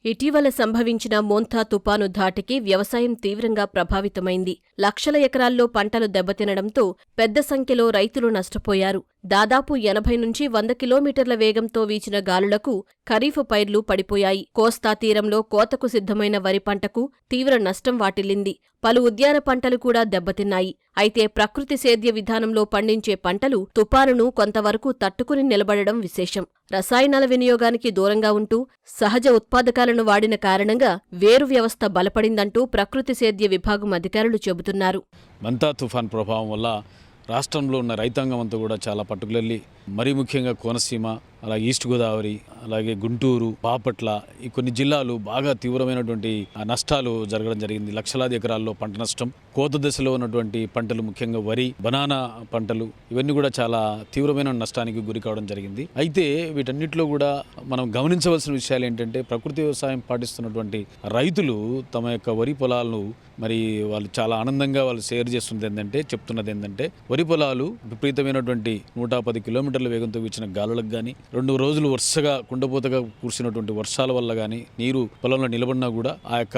ఇటీవల సంభవించిన మోంతా తుపాను ధాటికి వ్యవసాయం తీవ్రంగా ప్రభావితమైంది. లక్షల ఎకరాల్లో పంటలు దెబ్బతినడంతో పెద్ద సంఖ్యలో రైతులు నష్టపోయారు. దాదాపు 80 నుంచి 100 కిలోమీటర్ల వేగంతో వీచిన గాలులకు ఖరీఫ్ పైర్లు పడిపోయాయి. కోస్తా తీరంలో కోతకు సిద్ధమైన వరి పంటకు తీవ్ర నష్టం వాటిల్లింది. పలు ఉద్యాన పంటలు కూడా దెబ్బతిన్నాయి. అయితే ప్రకృతి సేద్య విధానంలో పండించే పంటలు తుపానును కొంతవరకు తట్టుకుని నిలబడడం విశేషం. రసాయనాల వినియోగానికి దూరంగా ఉంటూ సహజ ఉత్పాదకాలను వాడిన కారణంగా వేరు వ్యవస్థ బలపడిందంటూ ప్రకృతి సేద్య విభాగం అధికారులు చెబుతున్నారు. మంతా తుఫాన్ ప్రభావం వల్ల రాష్ట్రంలో ఉన్న రైతాంగం అంతా కూడా చాలా పర్టికులర్లీ మరీ ముఖ్యంగా కోనసీమ, అలాగే ఈస్ట్ గోదావరి, అలాగే గుంటూరు, బాపట్ల ఈ కొన్ని జిల్లాలు బాగా తీవ్రమైనటువంటి నష్టాలు జరగడం జరిగింది. లక్షలాది ఎకరాల్లో పంట నష్టం, కోత దశలో ఉన్నటువంటి పంటలు ముఖ్యంగా వరి, బనానా పంటలు ఇవన్నీ కూడా చాలా తీవ్రమైన నష్టానికి గురి కావడం జరిగింది. అయితే వీటన్నిటిలో కూడా మనం గమనించవలసిన విషయాలు ఏంటంటే ప్రకృతి వ్యవసాయం పాటిస్తున్నటువంటి రైతులు తమ యొక్క వరి పొలాలను మరి వాళ్ళు చాలా ఆనందంగా వాళ్ళు షేర్ చెప్తున్నది ఏంటంటే వరి పొలాలు విపరీతమైనటువంటి 110 కిలోమీటర్ల వేగంతో వీచిన గాలులకు కానీ 2 రోజులు వరుసగా కుండపోతగా కురిసినటువంటి వర్షాల వల్ల కానీ నీరు పొలంలో నిలబడినా కూడా ఆ యొక్క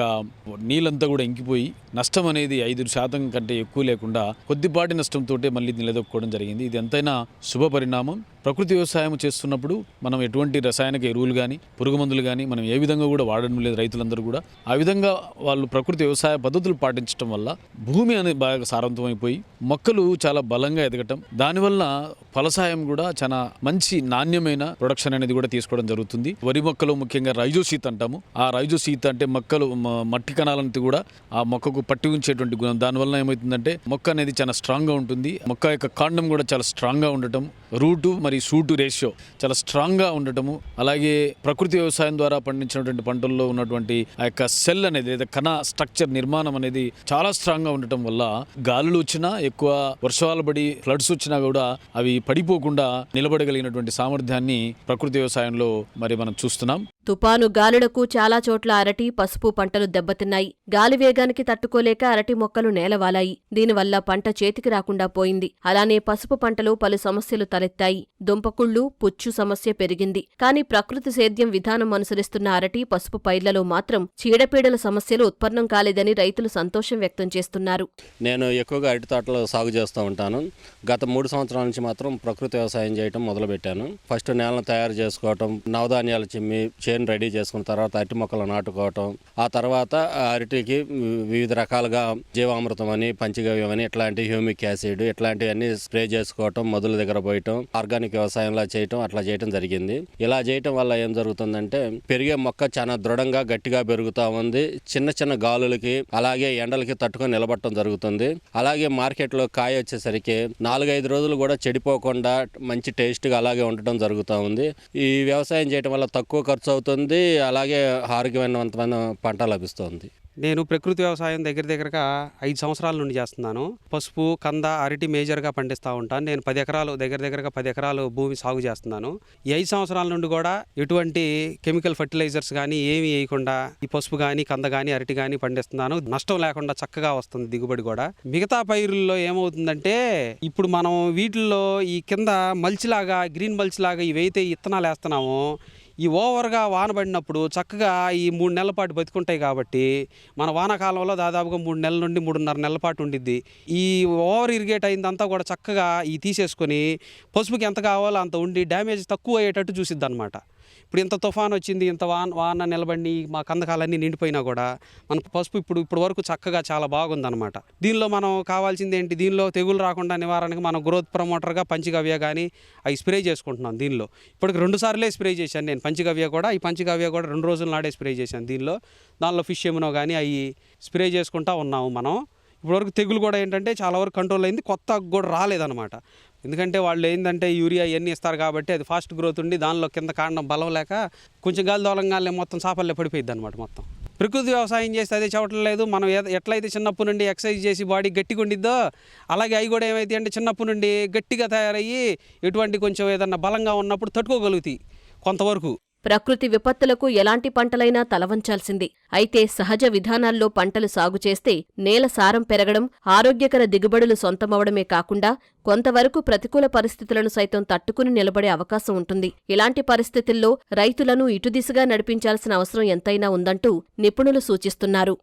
నీళ్ళంతా కూడా ఇంకిపోయి నష్టం అనేది 5% కంటే ఎక్కువ లేకుండా కొద్దిపాటి నష్టంతో మళ్ళీ నిలదొక్కుకోవడం జరిగింది. ఇది ఎంతైనా శుభ పరిణామం. ప్రకృతి వ్యవసాయం చేస్తున్నప్పుడు మనం ఎటువంటి రసాయనిక ఎరువులు కానీ పురుగు మందులు కానీ మనం ఏ విధంగా కూడా వాడడం లేదు. రైతులందరూ కూడా ఆ విధంగా వాళ్ళు ప్రకృతి వ్యవసాయ పద్ధతులు పాటించడం వల్ల భూమి అనేది బాగా సారవంతమైపోయి మొక్కలు చాలా బలంగా ఎదగటం, దానివల్ల ఫలసాయం కూడా చాలా మంచి నాణ్యమైన ప్రొడక్షన్ అనేది కూడా తీసుకోవడం జరుగుతుంది. వరి మొక్కలు ముఖ్యంగా రైజోసీత్ అంటాము. ఆ రైజోసీత్ అంటే మొక్కలు మట్టి కణాలంతా కూడా ఆ మొక్కకు పట్టి ఉంచేటువంటి గుణం. దానివల్ల ఏమవుతుందంటే మొక్క అనేది చాలా స్ట్రాంగ్ గా ఉంటుంది. మొక్క యొక్క కాండం కూడా చాలా స్ట్రాంగ్ గా ఉండటం, రూటు మరి సూటు రేషియో చాలా స్ట్రాంగ్ గా ఉండటము, అలాగే ప్రకృతి వ్యవసాయం ద్వారా పండించినటువంటి పంటల్లో ఉన్నటువంటి ఆ యొక్క సెల్ అనేది లేదా కణ స్ట్రక్చర్ నిర్మాణం అనేది చాలా స్ట్రాంగ్ గా ఉండటం వల్ల గాలులు వచ్చినా ఎక్కువ వర్షాలు పడి ఫ్లడ్స్ వచ్చినా కూడా అవి పడిపోకుండా నిలబడగలిగినటువంటి సామర్థ్యాన్ని ప్రకృతి వ్యవసాయంలో మరి మనం చూస్తున్నాం. తుపాను గాలులకు చాలా చోట్ల అరటి, పసుపు పంటలు దెబ్బతిన్నాయి. గాలి వేగానికి తట్టుకోలేక అరటి మొక్కలు నేలవాలాయి. దీనివల్ల పంట చేతికి రాకుండా పోయింది. అలానే పసుపు పంటలో పలు సమస్యలు తలెత్తాయి. దుంపకుళ్ళు, పుచ్చు సమస్య పెరిగింది. కానీ ప్రకృతి సేద్యం విధానం అనుసరిస్తున్న అరటి, పసుపు పైర్లలో మాత్రం చీడపీడల సమస్యలు ఉత్పన్నం కాలేదని రైతులు సంతోషం వ్యక్తం చేస్తున్నారు. నేను ఎక్కువగా అరటి తోటలు సాగు చేస్తూ ఉంటాను. గత 3 సంవత్సరాల నుంచి మాత్రం ప్రకృతి వ్యవసాయం చేయడం మొదలుపెట్టాను. ఫస్ట్ నేలను తయారు చేసుకోవటం, నవధాన్యాలు చిమ్మి చేను రెడీ చేసుకున్న తర్వాత అరటి మొక్కలు నాటుకోవటం, ఆ తర్వాత అరటికి వివిధ రకాలుగా జీవామృతం అని, పంచగవ్యం అని, ఇట్లాంటి హ్యూమిక్ యాసిడ్ ఇట్లాంటివన్నీ స్ప్రే చేసుకోవటం, మొదల దగ్గర పోయటం, ఆర్గానిక్ వ్యవసాయంలో చేయటం, అట్లా చేయటం జరిగింది. ఇలా చేయటం వల్ల ఏం జరుగుతుందంటే పెరిగే మొక్క చాలా దృఢంగా గట్టిగా పెరుగుతూ ఉంది. చిన్న చిన్న గాలులకి అలాగే ఎండలకి తట్టుకొని నిలబడటం జరుగుతుంది. అలాగే మార్కెట్లో కాయ వచ్చేసరికి 4-5 రోజులు కూడా చెడిపోకుండా మంచి టేస్ట్గా అలాగే ఉండటం జరుగుతూ ఉంది. ఈ వ్యవసాయం చేయటం వల్ల తక్కువ ఖర్చు అవుతుంది, అలాగే ఆరోగ్యవంతమైన పంట లభిస్తుంది. నేను ప్రకృతి వ్యవసాయం దగ్గరగా 5 సంవత్సరాల నుండి చేస్తున్నాను. పసుపు, కంద, అరటి మేజర్గా పండిస్తూ ఉంటాను. నేను 10 ఎకరాలు దగ్గరగా 10 ఎకరాలు భూమి సాగు చేస్తున్నాను. ఈ 5 సంవత్సరాల నుండి కూడా ఎటువంటి కెమికల్ ఫర్టిలైజర్స్ కానీ ఏమీ వేయకుండా ఈ పసుపు కానీ, కంద కానీ, అరటి కానీ పండిస్తున్నాను. నష్టం లేకుండా చక్కగా వస్తుంది దిగుబడి కూడా. మిగతా పైరుల్లో ఏమవుతుందంటే ఇప్పుడు మనం వీటిల్లో ఈ కింద మల్చిలాగా, గ్రీన్ మల్చిలాగా ఇవైతే ఇత్తనాలు వేస్తున్నామో ఈ ఓవర్గా వాన పడినప్పుడు చక్కగా ఈ 3 నెలల పాటు బతుకుంటాయి. కాబట్టి మన వానాకాలంలో దాదాపుగా 3 నెలల నుండి 3.5 నెలల పాటు ఉండిద్ది. ఈ ఓవర్ ఇరిగేట్ అయిందంతా కూడా చక్కగా ఈ తీసేసుకొని పసుపుకి ఎంత కావాలో అంత ఉండి డ్యామేజ్ తక్కువ అయ్యేటట్టు చూసిద్ది అనమాట. ఇప్పుడు ఇంత తుఫాన్ వచ్చింది, ఇంత వాన నిలబడి మా కందకాలన్నీ నిండిపోయినా కూడా మన పసుపు ఇప్పుడు వరకు చక్కగా చాలా బాగుందన్నమాట. దీనిలో మనం కావాల్సింది ఏంటి, దీనిలో తెగులు రాకుండా నివారణకు మనం గ్రోత్ ప్రమోటర్గా పంచగవ్య కానీ అవి స్ప్రే చేసుకుంటున్నాం. దీనిలో ఇప్పటికి 2 సార్లే స్ప్రే చేశాను నేను పంచగవ్య కూడా. ఈ పంచగవ్య కూడా 2 రోజుల నాడే స్ప్రే చేశాను. దానిలో ఫిష్ ఎమునో కానీ అవి స్ప్రే చేసుకుంటా ఉన్నాము మనం. ఇప్పటివరకు తెగులు కూడా ఏంటంటే చాలా వరకు కంట్రోల్ అయింది, కొత్త కూడా రాలేదన్నమాట. ఎందుకంటే వాళ్ళు ఏంటంటే యూరియా ఇవన్నీ ఇస్తారు కాబట్టి అది ఫాస్ట్ గ్రోత్ ఉండి దానిలో కింద కాండం బలం లేక కొంచెం గాలి దోలంగానే మొత్తం సాపల్లే పడిపోయింది అనమాట. మొత్తం ప్రకృతి వ్యవసాయం చేస్తే అదే చెప్పడం లేదు. మనం ఎట్లయితే చిన్నప్పటి నుండి ఎక్సర్సైజ్ చేసి బాడీ గట్టిగా ఉండిద్దో అలాగే అవి కూడా ఏమైతే అంటే చిన్నప్పటి నుండి గట్టిగా తయారయ్యి ఎటువంటి కొంచెం ఏదన్నా బలంగా ఉన్నప్పుడు తట్టుకోగలుగుతాయి కొంతవరకు. ప్రకృతి విపత్తులకు ఎలాంటి పంటలైనా తలవంచాల్సింది. అయితే సహజ విధానాల్లో పంటలు సాగు చేస్తే నేల సారం పెరగడం, ఆరోగ్యకర దిగుబడులు సొంతమవడమే కాకుండా కొంతవరకు ప్రతికూల పరిస్థితులను సైతం తట్టుకుని నిలబడే అవకాశం ఉంటుంది. ఇలాంటి పరిస్థితుల్లో రైతులను ఇటుదిశగా నడిపించాల్సిన అవసరం ఎంతైనా ఉందంటూ నిపుణులు సూచిస్తున్నారు.